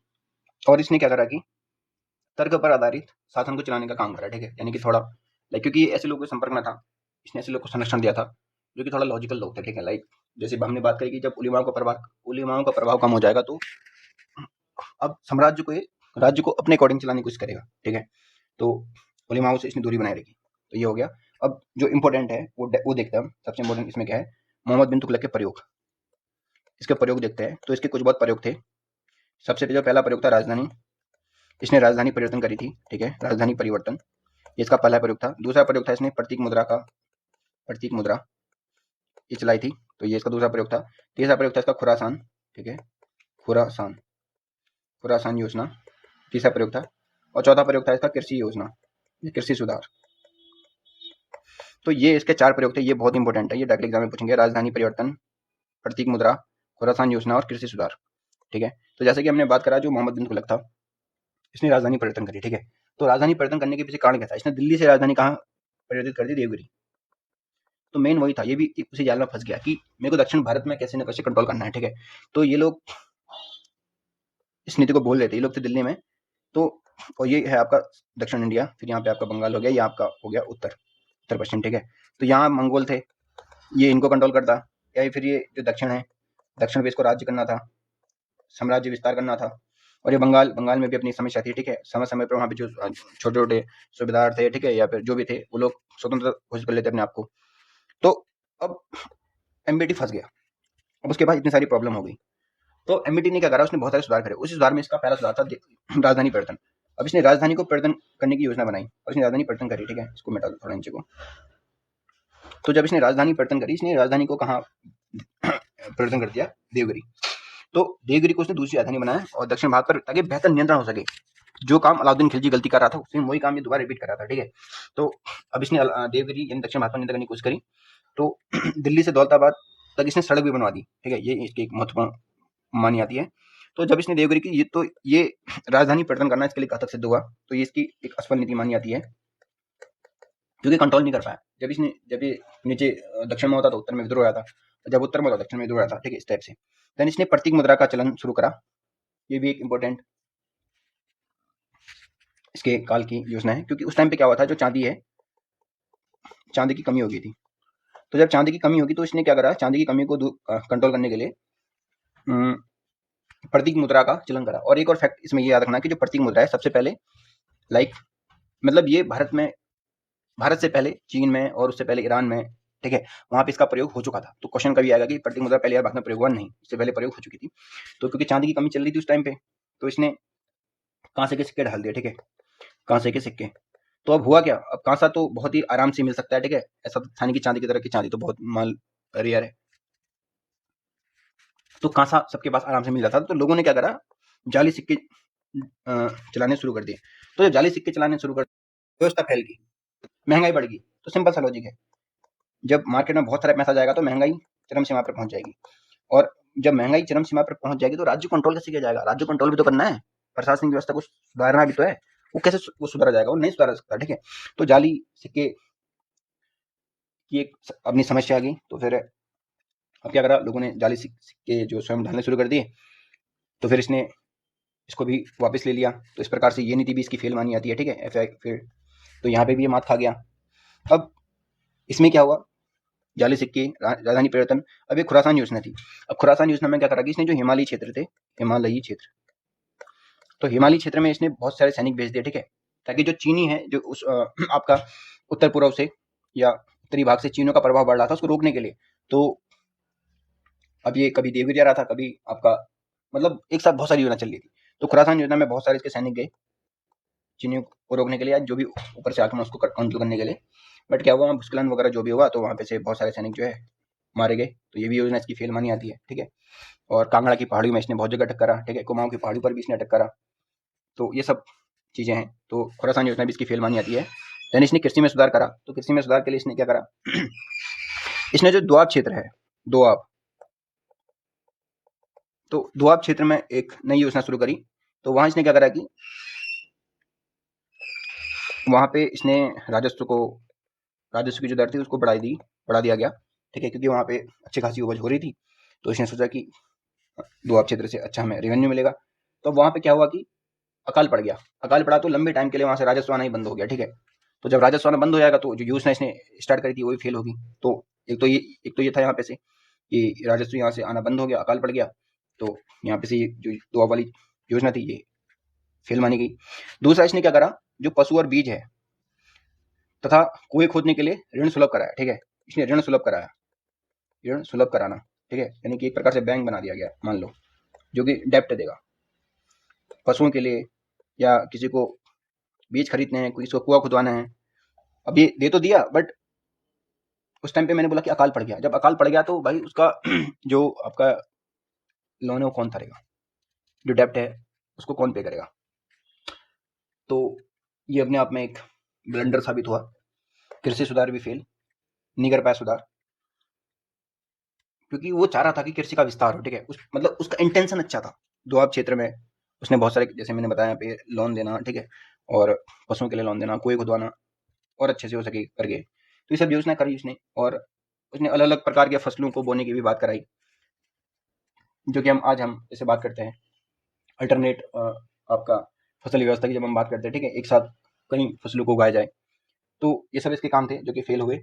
और इसने क्या करा कि तर्क पर आधारित शासन को चलाने का काम करा, ठीक है, यानी कि थोड़ा लाइक, क्योंकि ऐसे लोगों के संपर्क में था, इसने ऐसे लोग को संरक्षण दिया था जो कि थोड़ा लॉजिकल लोग थे, ठीक है, लाइक जैसे हमने बात करी कि जब उलिमाओं का प्रभाव कम हो जाएगा, तो अब साम्राज्य को, राज्य को अपने अकॉर्डिंग चलाने की कोशिश करेगा, ठीक है, तो उलिमाओं से इसने दूरी बनाए रखी। तो ये हो गया। अब जो इम्पोर्टेंट है वो देखते हैं हम, सबसे इम्पोर्टेंट इसमें क्या है, मोहम्मद बिन तुगलक के प्रयोग, इसके प्रयोग देखते हैं। तो इसके कुछ बहुत प्रयोग थे। सबसे जो पहला प्रयोग था राजधानी, इसने राजधानी परिवर्तन करी थी, ठीक है, राजधानी परिवर्तन, इसका पहला प्रयोग था। दूसरा प्रयोग था इसने प्रतीक मुद्रा ये चलाई थी, तो ये इसका दूसरा प्रयोग था। तीसरा प्रयोग था इसका खुरासान, ठीक है, खुरासान योजना, तीसरा प्रयोग था। और चौथा प्रयोग था इसका कृषि योजना, कृषि सुधार। तो ये इसके 4 प्रयोग थे, ये बहुत इंपॉर्टेंट है, ये डायरेक्ट एग्जाम में पूछेंगे, राजधानी परिवर्तन, प्रतीक मुद्रा, खुरासान योजना और कृषि सुधार, ठीक है। तो जैसे कि हमने बात करा, जो मोहम्मद बिन तुगलक था, इसने राजधानी परिवर्तन करी, ठीक है। तो राजधानी परिवर्तन करने के पीछे कारण क्या था, इसने दिल्ली से राजधानी कहाँ परिवर्तित कर दी, देवगिरी। तो मेन वही था, ये भी उसी जाल में फंस गया कि मेरे को दक्षिण भारत में कैसे न कैसे कंट्रोल करना है, ठीक है। तो ये लोग इस नीति को बोल रहे थे, ये लोग थे दिल्ली में। तो और ये है आपका दक्षिण इंडिया, फिर यहाँ पे आपका बंगाल हो गया, ये आपका हो गया उत्तर पश्चिम, ठीक है। तो यहाँ मंगोल थे, ये इनको कंट्रोल करता, या फिर ये जो दक्षिण है, दक्षिण पे इसको राज्य करना था, साम्राज्य विस्तार करना था। और ये बंगाल में भी अपनी समस्या थी, ठीक है, समय समय पर वहाँ पे जो छोटे छोटे सूबेदार थे, ठीक है, या फिर जो भी थे, वो लोग स्वतंत्र घोषित कर लेते अपने आप को। तो अब एमबीटी फंस गया। अब उसके बाद इतनी सारी प्रॉब्लम हो गई, तो एमबीटी ने क्या करा, उसने बहुत सारे सुधार करे। उस सुधार में इसका पहला सुधार था राजधानी परिवर्तन। अब इसने राजधानी को परिवर्तन करने की योजना बनाई और इसने राजधानी परिवर्तन करी, ठीक है। इसको मिटा दो थोड़ा नीचे को। तो जब इसने राजधानी परिवर्तन करी, इसने राजधानी को कहाँ परिवर्तन कर दिया, देवगिरी। तो देवगिरी को उसने दूसरी राजधानी बनाया और दक्षिण भारत पर, ताकि बेहतर नियंत्रण हो सके। जो काम अलाउद्दीन खिलजी गलती कर रहा था, उसने वही काम ये दोबारा रिपीट कर रहा था, ठीक है। तो अब इसने देवगिरी यानी दक्षिण भारत पर नियंत्रण करने की कोशिश करी। तो दिल्ली से दौलताबाद तक इसने सड़क भी बनवा दी, ठीक है। ये इसकी एक महत्वपूर्ण मानी आती है। तो जब इसने देवगिरी की, ये राजधानी परिवर्तन करना इसके लिए घातक सिद्ध हुआ। तो ये इसकी एक असफल नीति मानी जाती है, क्योंकि कंट्रोल नहीं कर पाया। जब ये नीचे दक्षिण में होता तो उत्तर में विद्रोह आता, जब उत्तर में होता दक्षिण में विद्रोह आता, ठीक है, इस टाइप से। देन इसने प्रतीक मुद्रा का चलन शुरू करा। ये भी एक इम्पोर्टेंट इसके काल की योजना है, क्योंकि उस टाइम पे क्या हुआ था, जो चांदी है, चांदी की कमी हो गई थी। तो जब चांदी की कमी होगी तो इसने क्या करा, चांदी की कमी को कंट्रोल करने के लिए प्रतीक मुद्रा का चलन करा। और एक और फैक्ट इसमें ये याद रखना कि जो प्रतीक मुद्रा है, सबसे पहले मतलब ये भारत से पहले चीन में और उससे पहले ईरान में, ठीक है, वहां पे इसका प्रयोग हो चुका था। तो क्वेश्चन कभी आएगा कि प्रतीक मुद्रा पहले या बाद में प्रयोग हुआ, नहीं, इससे पहले प्रयोग हो चुकी थी। तो क्योंकि चांदी की कमी चल रही थी उस टाइम पे, तो इसने कांसे के सिक्के डाल दिए, ठीक है, कांसे के सिक्के। तो अब हुआ क्या, अब कांसा तो बहुत ही आराम से मिल सकता है, ठीक है, ऐसा था नहीं कि चांदी की तरह की चांदी तो बहुत माल रेयर है। तो कांसा सबके पास आराम से मिल जाता था। तो लोगों ने क्या करा, जाली सिक्के चलाने शुरू कर दिए। तो जब जाली सिक्के चलाने शुरू कर, व्यवस्था फैल गई, महंगाई बढ़ गई। तो सिंपल सा लॉजिक है, जब मार्केट में बहुत सारा पैसा जाएगा तो महंगाई चरम सीमा पर पहुंच जाएगी। और जब महंगाई चरम सीमा पर पहुंच जाएगी तो राज्य कंट्रोल कैसे किया जाएगा, राज्य कंट्रोल भी तो करना है, प्रशासनिक व्यवस्था को सुधारना भी तो है। वो कैसे वो सुधारा जाएगा, वो नहीं सुधारा सकता, ठीक है। तो जाली सिक्के की एक अपनी समस्या आ गई। तो फिर अब क्या करा, लोगों ने जाली सिक्के जो स्वयं ढालने शुरू कर दिए। तो फिर इसने इसको भी वापस ले लिया। तो इस प्रकार से ये नीति भी इसकी फेल मानी जाती है, ठीक है, एफआई फेल। तो यहाँ पे भी ये मात खा गया। अब इसमें क्या हुआ, जाली सिक्के, राजधानी परिवर्तन। अब एक खुरासान योजना थी। अब खुरासान योजना में क्या करा कि इसने जो हिमालयी क्षेत्र थे, हिमालयी क्षेत्र, तो हिमालयी क्षेत्र में इसने बहुत सारे सैनिक भेज दिए, ठीक है, ताकि जो चीनी है, जो उस आपका उत्तर पूर्व से या उत्तरी भाग से चीनों का प्रभाव बढ़ रहा था, उसको रोकने के लिए। तो अब ये कभी देवगिरी आ रहा था, कभी आपका, मतलब एक साथ बहुत सारी योजना चल रही थी। तो खुरासान योजना में बहुत सारे इसके सैनिक गए चीनियों को रोकने के लिए, जो भी ऊपर से आक्रमण उसको कंट्रोल करने के लिए। बट क्या हुआ, भूस्खलन वगैरह जो भी हुआ, तो वहां पे से बहुत सारे सैनिक जो है मारे गए। तो ये भी योजना इसकी फेल मानी आती है, ठीक है। और कांगड़ा की पहाड़ियों में इसने बहुत जगह अटैक करा, ठीक है, कुमाऊं की पहाड़ी पर भी इसने अटैक करा। तो ये सब चीजें हैं। तो खुरासान योजना भी इसकी फेल मानी आती है। देन इसने कृषि में सुधार करा। तो कृषि में सुधार के लिए इसने क्या करा इसने जो दोआब क्षेत्र है, दोआब, तो दोआब क्षेत्र में एक नई योजना शुरू करी। तो वहां इसने क्या करा कि वहां पे इसने राजस्व की जो दर थी उसको बढ़ा दिया गया, ठीक है, क्योंकि वहां पे अच्छी खासी उपज हो रही थी। तो इसने सोचा कि दोआब क्षेत्र से अच्छा हमें रेवेन्यू मिलेगा। तो वहां पे क्या हुआ कि अकाल पड़ गया। अकाल पड़ा तो लंबे टाइम के लिए वहां से राजस्व आना ही बंद हो गया, ठीक है। तो जब राजस्व आना बंद हो जाएगा तो जो योजना इसने स्टार्ट करी थी वो भी फेल होगी। तो एक तो ये था यहाँ पे से कि राजस्व यहाँ से आना बंद हो गया, अकाल पड़ गया। तो यहाँ पे से ये जो दोआब वाली योजना थी ये फेल मानी गई। दूसरा इसने क्या करा, जो पशु और बीज है तथा कुएं खोदने के लिए ऋण सुलभ कराया, ठीक है। इसने ऋण सुलभ कराया, ऋण सुलभ कराना, ठीक है, यानी कि एक प्रकार से बैंक बना दिया गया, मान लो, जो कि डेप्ट देगा पशुओं के लिए, या किसी को बीज खरीदने हैं, किसी को कुआं खुदवाना है। अब ये दे तो दिया, बट उस टाइम पे मैंने बोला कि अकाल पड़ गया। जब अकाल पड़ गया तो भाई उसका जो आपका लोन है वो कौन भरेगा, जो डेप्ट है उसको कौन पे करेगा। तो ये अपने आप में एक ब्लंडर साबित हुआ। कृषि सुधार भी फेल, नहीं कर पाया सुधार, क्योंकि वो चाह रहा था कि कृषि का विस्तार हो, ठीक है, मतलब उसका इंटेंशन अच्छा था। दोआब क्षेत्र में उसने बहुत सारे, जैसे मैंने बताया पे, लोन देना, ठीक है, और पशुओं के लिए लोन देना, कुएं खुदवाना और अच्छे से हो सके करके। तो ये सब योजना करी उसने। और उसने अलग अलग प्रकार के फसलों को बोने की भी बात कराई, जो कि हम जैसे बात करते हैं अल्टरनेट आपका फसल व्यवस्था की, जब हम बात करते हैं, ठीक है, एक साथ कई फसलों को उगाया जाए। तो ये सब इसके काम थे जो कि फेल हुए।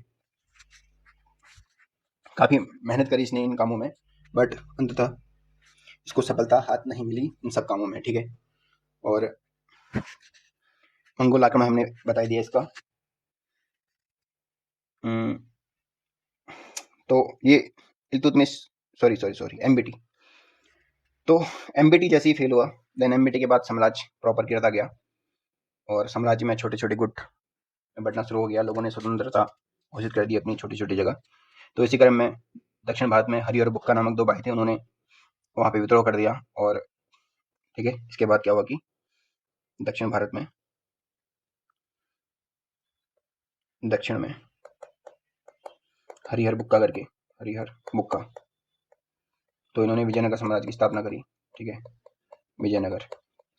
काफी मेहनत करी इसने इन कामों में, बट अंततः इसको सफलता हाथ नहीं मिली इन सब कामों में, ठीक है। और मंगोल आक्रमण हमने बता दिया इसका। तो ये इल्तुतमिश सॉरी एमबीटी। तो एमबीटी जैसे ही फेल हुआ, देन एमबीटी के बाद साम्राज्य प्रॉपर गिरता गया और साम्राज्य में छोटे छोटे गुट बढ़ना शुरू हो गया। लोगों ने स्वतंत्रता घोषित कर दी अपनी छोटी छोटी जगह। तो इसी क्रम में दक्षिण भारत में हरि और बुक्का नामक 2 भाई थे, उन्होंने वहां पे विद्रोह कर दिया। और ठीक है, इसके बाद क्या हुआ कि दक्षिण भारत में दक्षिण में हरिहर बुक्का करके, हरिहर बुक्का, तो इन्होंने विजयनगर साम्राज्य की स्थापना करी। ठीक है, विजयनगर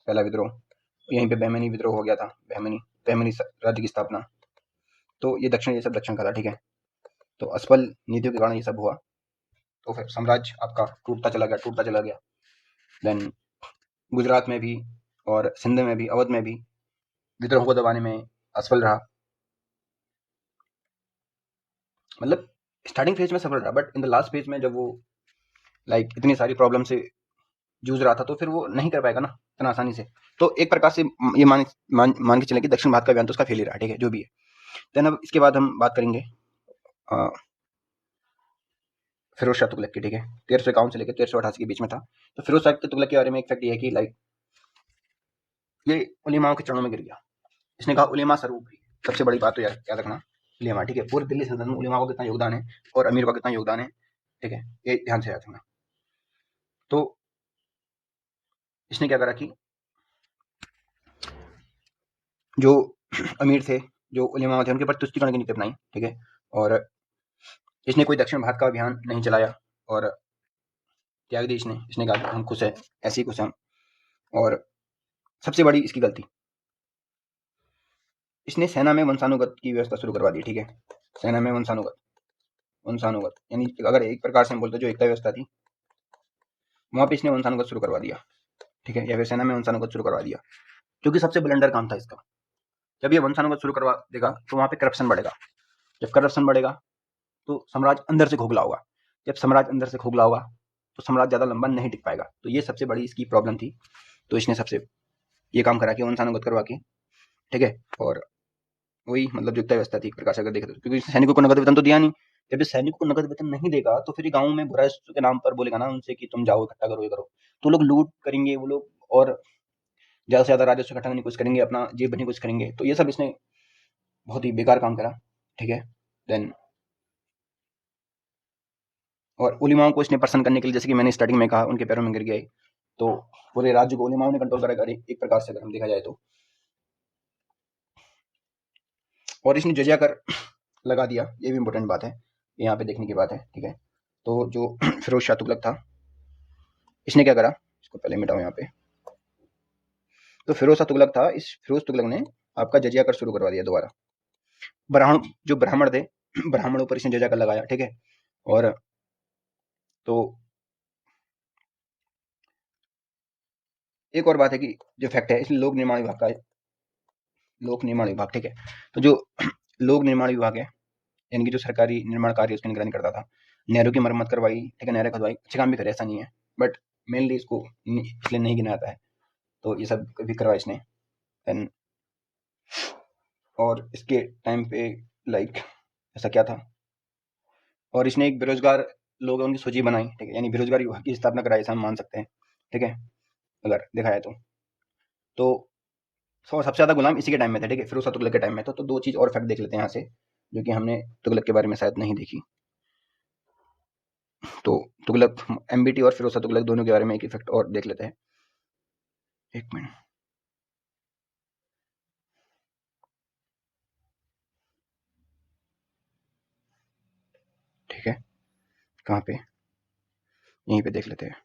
पहला विद्रोह, यहीं पे बहमनी विद्रोह हो गया था, बहमनी राज्य की स्थापना। तो ये सब दक्षिण का था। ठीक है, तो असफल नीतियों के कारण ये सब हुआ। तो फिर साम्राज्य आपका टूटता चला गया। देन गुजरात में भी और सिंध में भी, अवध में भी विद्रोह को दबाने में असफल रहा। मतलब स्टार्टिंग फेज में सफल रहा, but in the last phase में जब वो इतनी सारी प्रॉब्लम से जूझ रहा था, तो फिर वो नहीं कर पाएगा ना इतना आसानी से। तो एक प्रकार से ये मान के चले कि दक्षिण भारत का अभियान तो उसका फेल ही रहा। ठीक है, जो भी है। देन अब इसके बाद हम बात करेंगे फिरोज शाह तुगलक की। ठीक है, 1351 से लेकर 1388 के बीच में था। तो फिरोज शाह तुगलक के बारे में एक फैक्ट ये है कि ये उलेमाओं के चरणों में गिर गया। इसने कहा उलेमा सर्वोपरि। सबसे बड़ी बात तो याद रखना, उलेमा। ठीक है, पूरी दिल्ली सल्तनत में उलेमा का कितना योगदान है और अमीर का कितना योगदान है। ठीक है, ये ध्यान से याद रखना। तो इसने क्या करा कि जो अमीर थे, जो उलेमा थे, उनके पर तुष्टिकरण की नीति अपनाई। ठीक है, और इसने कोई दक्षिण भारत का अभियान नहीं चलाया और त्याग दी इसने कहा हम खुश हैं, ऐसे ही खुश हैं। और सबसे बड़ी इसकी गलती, इसने सेना में वंशानुगत की व्यवस्था शुरू करवा दी। ठीक है, सेना में वंशानुगत यानी अगर एक प्रकार से हम बोलते जो एकता व्यवस्था थी, वहां पे इसने वंशानुगत शुरू करवा दिया। ठीक है, या फिर सेना में वंशानुगत शुरू करवा दिया, जो कि सबसे ब्लंडर काम था इसका। जब ये वंशानुगत शुरू करवा देगा तो वहां पे करप्शन बढ़ेगा। जब करप्शन बढ़ेगा तो साम्राज्य अंदर से खोखला होगा। जब साम्राज्य अंदर से खोखला होगा तो साम्राज्य ज्यादा लंबा नहीं टिक पाएगा। तो ये सबसे बड़ी इसकी प्रॉब्लम थी। तो इसने सबसे ये काम करा कि वंशानुगत करवा के, ठीक है, और वही मतलब जो व्यवस्था थी एक प्रकार से अगर देखें तो, क्योंकि सैनिकों को नगद वेतन तो दिया नहीं। जब सैनिकों को नगद वेतन नहीं देगा तो फिर गाँव में बुरा के नाम पर बोलेगा ना उनसे कि तुम जाओ इकट्ठा करो, ये करो, तो लोग लूट करेंगे वो लोग, और ज्यादा से ज्यादा राजस्व इकट्ठा करने की कोशिश करेंगे, अपना जेब भरने की कोशिश करेंगे। तो ये सब इसने बहुत ही बेकार काम करा। ठीक है, देन और उलिमाओं को इसने प्रसन्न करने के लिए, जैसे कि मैंने स्टार्टिंग में कहा, उनके पैरों में गिर गए। तो पूरे राज्य को उलिमाओं ने कंट्रोल करा एक प्रकार से अगर हम देखा जाए तो। और इसने जजिया कर लगा दिया, ये भी इंपॉर्टेंट बात है, यहाँ पे देखने की बात है। ठीक है, तो जो फिरोज शाह तुगलक था, इसने क्या करा, इसको पहले मिटाओ यहाँ पे। तो फिरोज शाह तुगलक था, इस फिरोज तुगलक ने आपका जजिया कर शुरू करवा दिया दोबारा। जो ब्राह्मण थे, ब्राह्मणों पर इसने जजिया कर लगाया। ठीक है, और तो एक और बात है कि जो फैक्ट है, इसलिए लोक निर्माण विभाग का, लोक निर्माण विभाग, ठीक है, तो जो लोक निर्माण विभाग है, यानी कि जो सरकारी निर्माण कार्य उसकी निगरानी करता था। नहरों की मरम्मत करवाई, ठीक है, नहरें खुदवाई, अच्छे काम भी करे, ऐसा नहीं है, बट मेनली इसको इसलिए नहीं गिना जाता है। तो ये सब भी करवाया इसने। देन और इसके टाइम पे ऐसा क्या था, और इसने एक बेरोजगार लोग उनकी सूची बनाई। ठीक है, यानी बेरोजगार विभाग की स्थापना कराई, ऐसा हम मान सकते हैं। ठीक है, अगर देखा जाए तो सबसे ज्यादा गुलाम इसी के टाइम में थे। ठीक है, फिरोज शाह तुगलक के टाइम में तो दो चीज और फैक्ट देख लेते हैं यहाँ से, जो कि हमने तुगलक के बारे में शायद नहीं देखी। तो तुगलक, एमबीटी और फिरोज शाह तुगलक दोनों के बारे में एक इफेक्ट और देख लेते हैं। एक मिनट, ठीक है, कहाँ पे, यहीं पे देख लेते हैं।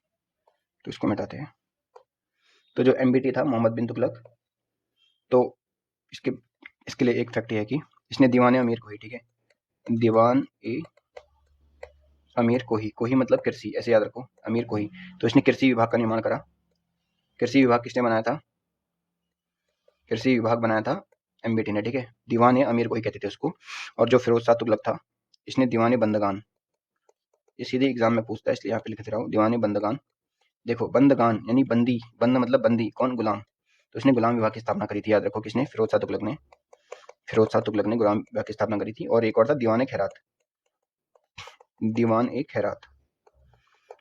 तो इसको मिटाते हैं। तो जो एमबीटी था, मोहम्मद बिन तुगलक, तो इसके इसके लिए एक फैक्ट है कि इसने दीवान अमीर को ही, ठीक है, दीवान ए अमीर कोही मतलब कृषि, ऐसे याद रखो, अमीर कोही। तो इसने कृषि विभाग का निर्माण करा। कृषि विभाग किसने बनाया था, कृषि विभाग बनाया था एमबीटी ने। ठीक है, दीवान ए अमीर कोही कहते थे उसको। और जो फिरोज शाह तुगलक था, इसने दीवान बंदगान, ये सीधे एग्जाम में पूछता है, इसलिए यहाँ पे लिख रहा हूँ, दीवान बंदगान। देखो, बंदगान यानी बंदी, बंद मतलब बंदी, कौन, गुलाम। तो इसने गुलाम विभाग की स्थापना करी थी, याद रखो, किसने, फिरोज शाह तुगलक ने। फिरोज शाह तुगलक ने गुलाम विभाग की स्थापना करी थी। और एक और था दीवान खैरात, दीवान-ए-खैरात।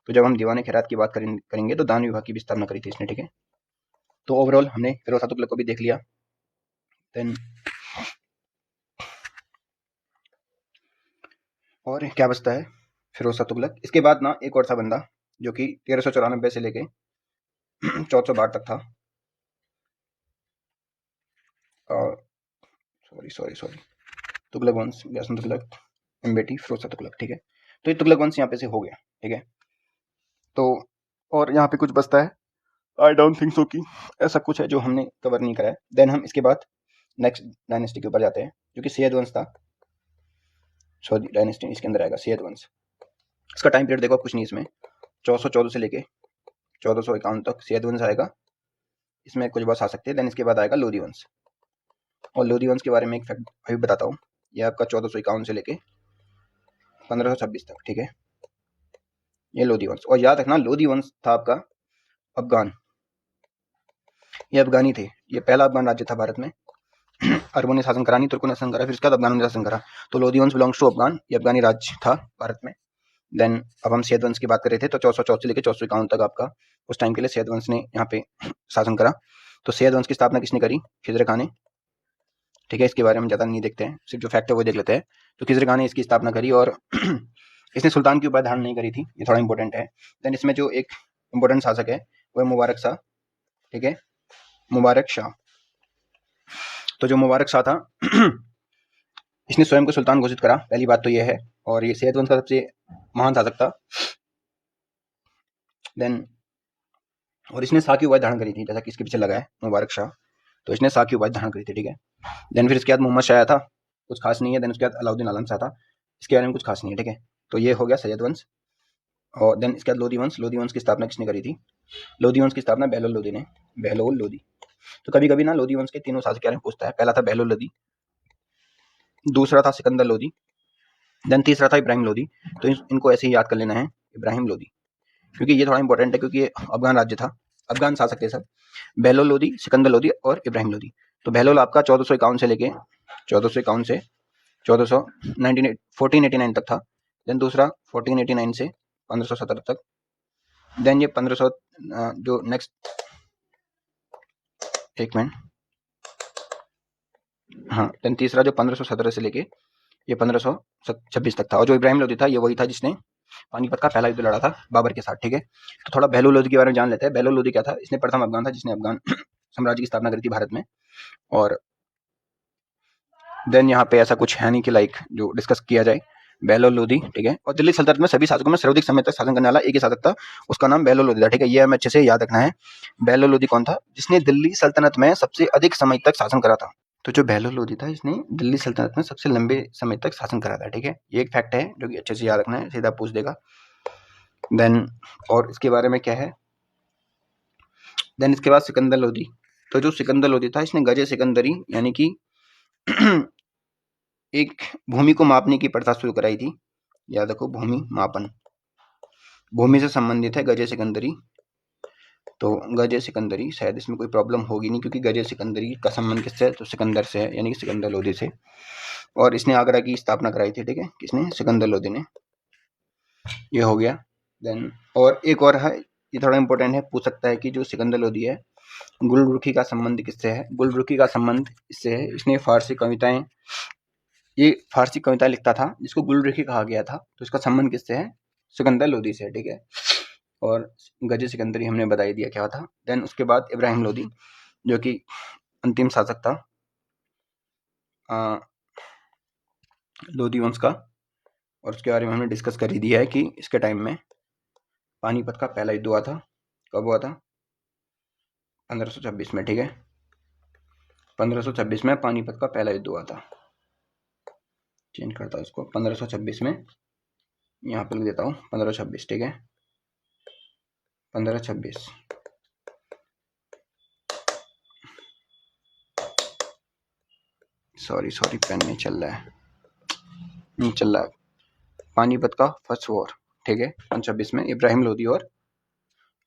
तो जब हम दीवान-ए-खैरात की बात करेंगे तो दान विभाग की भी स्थापना करी थी इसने, ठीक है। तो ओवरऑल हमने फिरोज शाह तुगलक को भी देख लिया। देन और क्या बचता है, फिरोज शाह तुगलक। इसके बाद ना एक और था बंदा जो कि 1394 से लेके 1462 तक था। सॉरी तुगलक वंश, व्यासन तुगलक, बेटी फिरोज शाह तुगलक, ठीक है। तो ये तुगलक वंश यहाँ पे से हो गया, ठीक है। तो और यहाँ पे कुछ बचता है, आई डोंट थिंक सो कि ऐसा कुछ है जो हमने कवर नहीं करा है। देन हम इसके बाद नेक्स्ट डायनेस्टी के ऊपर जाते हैं जो कि सैयद वंश था। सॉरी डायनेस्टी इसके अंदर आएगा सैयद वंश। इसका टाइम पीरियड देखो कुछ नहीं, इसमें 1414 से लेके 1451 तक सैयद वंश आएगा। इसमें कुछ बस आ सकते हैं। देन इसके बाद आएगा लोधी वंश, और लोधी वंश के बारे में एक फैक्ट अभी बताता हूँ। ये आपका 1451 से लेके 1526 तक, ठीक है, ये लोधी वंश। और याद रखना लोधी वंश था आपका अफगान, ये अफगानी थे। ये पहला अफगान राज्य था भारत में। अरबों ने शासन करा, नहीं तुर्कों ने शासन करा, फिर उसके बाद अफगानों ने शासन करा। तो लोधी वंश बिलोंग्स टू अफगान, ये अफगानी राज्य था भारत में। देन अब हम सैयद वंश की बात कर रहे थे, तो 1414 से लेकर 1451 तक आपका उस टाइम के लिए सैयद वंश ने यहाँ पे शासन करा। तो सैयद वंश की स्थापना किसने करी? खिज़र खान ने, ठीक है। इसके बारे में ज़्यादा नहीं देखते हैं, सिर्फ जो फैक्ट है वो देख लेते हैं। तो खिज़र खान ने इसकी स्थापना करी, और इसने सुल्तान की उपाधि धारण नहीं करी थी, ये थोड़ा इंपॉर्टेंट है। देन इसमें जो एक इंपॉर्टेंट शासक है वो है मुबारक शाह, ठीक है, मुबारक शाह। तो जो मुबारक शाह था इसने स्वयं को सुल्तान घोषित करा, पहली बात तो ये है। और ये सैयद वंश का सबसे महान शासक था। देन और इसने शाह की उपाधि धारण करी थी, जैसा कि इसके पीछे लगा है मुबारक शाह, तो इसने शाह की उपाधि धारण करी थी, ठीक है। देन फिर इसके बाद मोहम्मद शाह आया था, कुछ खास नहीं है। देन उसके बाद अलाउद्दीन आलम शाह था, इसके बारे में कुछ खास नहीं है, ठीक है। तो ये हो गया सैयद वंश। और देन इसके बाद लोधी वंश। लोधी वंश की स्थापना किसने करी थी? लोधी वंश की स्थापना बहलोल लोधी ने, बहलोल लोधी। तो कभी कभी ना लोधी वंश के तीनों शासक के बारे में पूछता है। पहला था बहलोल लोधी, दूसरा था सिकंदर लोधी, देन तीसरा था इब्राहिम लोधी। तो इनको ऐसे ही याद कर लेना है, इब्राहिम लोधी, क्योंकि ये थोड़ा इंपॉर्टेंट है, क्योंकि ये अफगान राज्य था, अफगान शासक थे सब। बहलोल लोधी, सिकंदर लोधी और इब्राहिम लोधी। तो बहलोल आपका 1451 से लेके 1451 से 1489 तक था। देन दूसरा 1489 से 1517 तक। देन ये 1500 जो नेक्स्ट, एक मिनट, हाँ, देन तीसरा जो 1517 से लेके ये 1526 तक था। और जो इब्राहिम लोधी था ये वही था जिसने पानीपत का पहला युद्ध लड़ा था बाबर के साथ, ठीक है। तो थोड़ा बहलोल लोधी के बारे में जान लेते हैं। बहलोल लोधी क्या था? इसने प्रथम अफगान था जिसने अफगान साम्राज्य की स्थापना करी थी भारत में। और देन यहाँ पे ऐसा कुछ है नहीं कि लाइक जो डिस्कस किया जाए। बहलोल लोधी, ठीक है। और दिल्ली सल्तनत में सभी शासकों में सर्वाधिक समय तक शासन करने वाला एक ही शासक था, उसका नाम बहलोल लोधी था, ठीक है। ये हमें अच्छे से याद रखना है। बहलोल लोधी कौन था? जिसने दिल्ली सल्तनत में सबसे अधिक समय तक शासन करा था। तो जो बहलोल लोधी था इसने दिल्ली सल्तनत में सबसे लंबे समय तक शासन करा था, ठीक है। ये एक फैक्ट है जो कि अच्छे से याद रखना है, सीधा पूछ देगा। देन और इसके बारे में क्या है, देन इसके बाद सिकंदर लोधी। तो जो सिकंदर लोधी था इसने गजे सिकंदरी यानी कि एक भूमि को मापने की प्रथा शुरू कराई थी। याद रखो, भूमि मापन, भूमि से संबंधित है गजे सिकंदरी। तो गजे सिकंदरी, शायद इसमें कोई प्रॉब्लम होगी नहीं, क्योंकि गजे सिकंदरी का संबंध किससे है? तो सिकंदर से है, यानी कि सिकंदर लोधी से। और इसने आगरा की स्थापना कराई थी, ठीक है, किसने? सिकंदर लोधी ने। ये हो गया। देन और एक और है, ये थोड़ा इंपॉर्टेंट है, पूछ सकता है कि जो सिकंदर लोधी है गुलरुखी का संबंध किससे है? गुलरुखी का संबंध इससे है, इसने फारसी कविताएं, ये फारसी कविताएं लिखता था जिसको गुलरुखी कहा गया था। तो इसका संबंध किससे है? सिकंदर लोधी से, ठीक है। और गजे सिकंदरी हमने बता ही दिया क्या था। देन उसके बाद इब्राहिम लोधी जो कि अंतिम शासक था लोधी वंश का, और उसके बारे में हमने डिस्कस कर ही दिया है कि इसके टाइम में पानीपत का पहला युद्ध हुआ था। कब हुआ था? 1526 में, ठीक है। 1526 में पानीपत का पहला युद्ध हुआ था। चेंज करता हूँ इसको, 1526 में, यहाँ पे लिख देता हूँ 1526, ठीक है, 1526। सॉरी पेन नहीं चल रहा है, नहीं चल रहा है। पानीपत का फर्स्ट वॉर, ठीक है, 1526 में इब्राहिम लोधी और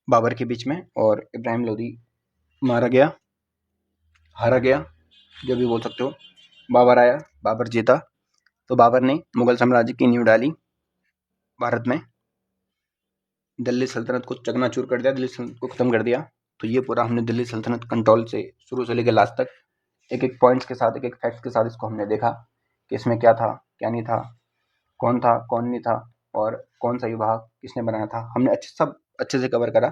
बाबर के बीच में। और इब्राहिम लोधी मारा गया, हारा गया, जो भी बोल सकते हो। बाबर आया, बाबर जीता। तो बाबर ने मुगल साम्राज्य की नींव डाली। भारत में दिल्ली सल्तनत को चकनाचूर कर दिया, दिल्ली सल्तनत को ख़त्म कर दिया। तो ये पूरा हमने दिल्ली सल्तनत कंट्रोल से शुरू से लेकर लास्ट तक एक-एक पॉइंट्स के साथ, एक-एक फैक्ट्स के साथ इसको हमने देखा कि इसमें क्या था, क्या नहीं था, कौन नहीं था और कौन सा विभाग किसने बनाया था। हमने सब अच्छे से कवर करा,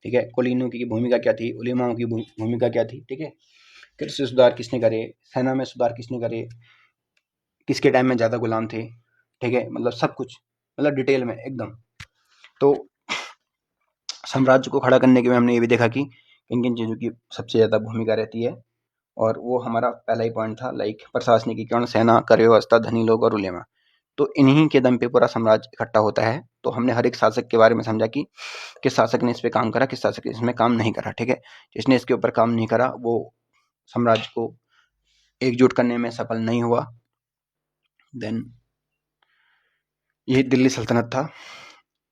ठीक है। कुलीनों की भूमिका क्या थी, उलेमाओं की भूमिका क्या थी, ठीक है। कृषि सुधार किसने करे, सेना में सुधार किसने करे, किसके टाइम में ज़्यादा गुलाम थे, ठीक है। मतलब सब कुछ, मतलब डिटेल में एकदम। तो साम्राज्य को खड़ा करने के में हमने ये भी देखा कि किन किन चीज़ों की सबसे ज़्यादा भूमिका रहती है, और वो हमारा पहला ही पॉइंट था, लाइक प्रशासनिकीकरण, सेना, कर व्यवस्था, धनी लोग और उलेमा। तो इन्हीं के दम पे पूरा साम्राज्य इकट्ठा होता है। तो हमने हर एक शासक के बारे में समझा कि किस शासक ने इस पे काम करा, किस शासक ने इसमें काम नहीं करा, ठीक है। जिसने इसके ऊपर काम नहीं करा वो साम्राज्य को एकजुट करने में सफल नहीं हुआ। देन ये दिल्ली सल्तनत था।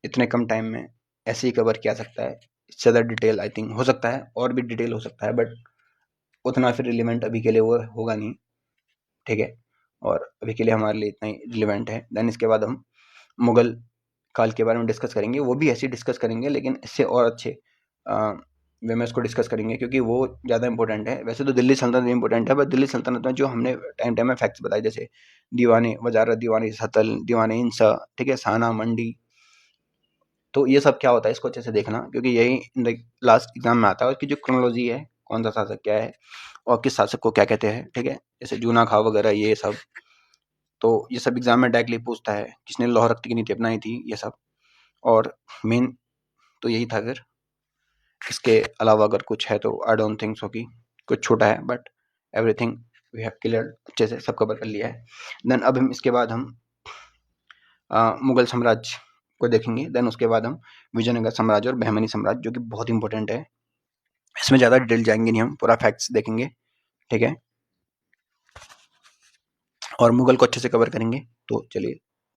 इतने कम टाइम में ऐसे ही कवर किया सकता है, इससे ज़्यादा डिटेल आई थिंक हो सकता है, और भी डिटेल हो सकता है, बट उतना फिर रिलेवेंट अभी के लिए वो होगा नहीं, ठीक है। और अभी के लिए हमारे लिए इतना ही रिलेवेंट है। देन इसके बाद हम मुगल काल के बारे में डिस्कस करेंगे, वो भी ऐसे ही डिस्कस करेंगे लेकिन इससे और अच्छे वे में इसको डिस्कस करेंगे, क्योंकि वो ज़्यादा इंपॉर्टेंट है। वैसे तो दिल्ली सल्तनत भी इंपॉर्टेंट है, बट दिल्ली सल्तनत में जो हमने टाइम टाइम में फैक्ट्स बताए, जैसे दीवाने वजारत, दीवाने सतल, दीवाने इंसा, ठीक है, साना मंडी, तो ये सब क्या होता है इसको अच्छे से देखना, क्योंकि यही लास्ट एग्जाम में आता है। उसकी जो क्रोनोलॉजी है, कौन सा शासक क्या है और किस शासक को क्या कहते हैं, ठीक है, जैसे जूना खां वगैरह ये सब। तो ये सब एग्जाम में डायरेक्टली पूछता है, किसने लौह रक्त की नीति अपनाई थी, ये सब। और मेन तो यही था। फिर इसके अलावा अगर कुछ है तो आई डोंट थिंक सो कि कुछ छोटा है, but everything we have clear, अच्छे से सब कवर कर लिया है। देन अब हम इसके बाद हम मुगल साम्राज्य को देखेंगे। देन उसके बाद हम विजयनगर साम्राज्य और बहमनी साम्राज्य, जो कि बहुत इंपॉर्टेंट है। इसमें ज़्यादा डिटेल जाएंगे नहीं, हम पूरा फैक्ट्स देखेंगे, ठीक है, और मुगल को अच्छे से कवर करेंगे। तो चलिए